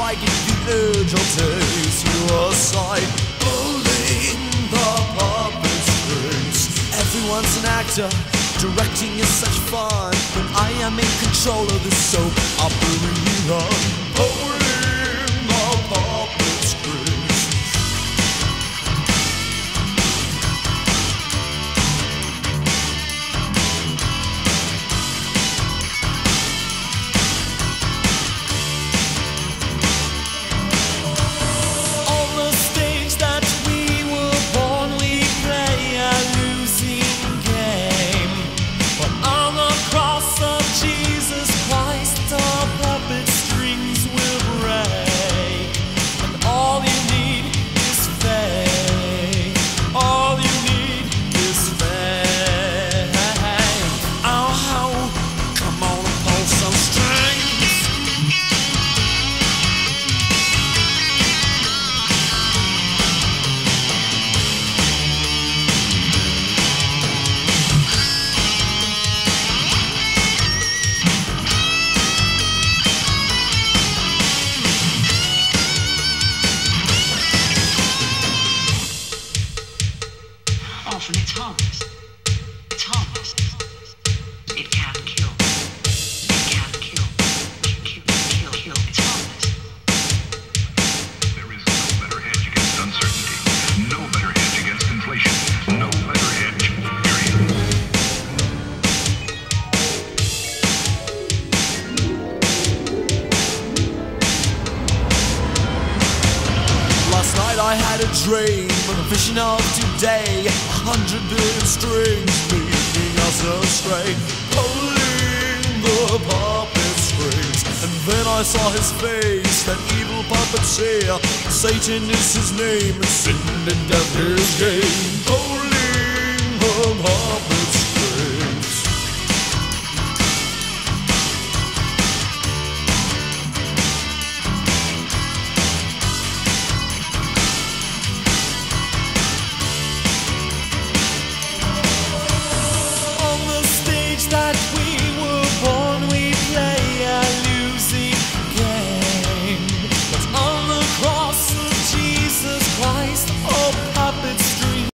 I get the urge, I'll take suicide. Pulling the puppet strings. Everyone's an actor, directing is such fun. When I am in control of the soap opera, pulling the puppet strings. Often it's harmless. It's harmless. It can kill. It can kill. Kill. It's harmless. There is no better hedge against uncertainty. No better hedge against inflation. No better hedge, period. Last night I had a dream of a vision of today. 100 billion strings leading us astray, pulling the puppet strings. And then I saw his face, that evil puppeteer. Satan is his name, and sin and death his game. Pulling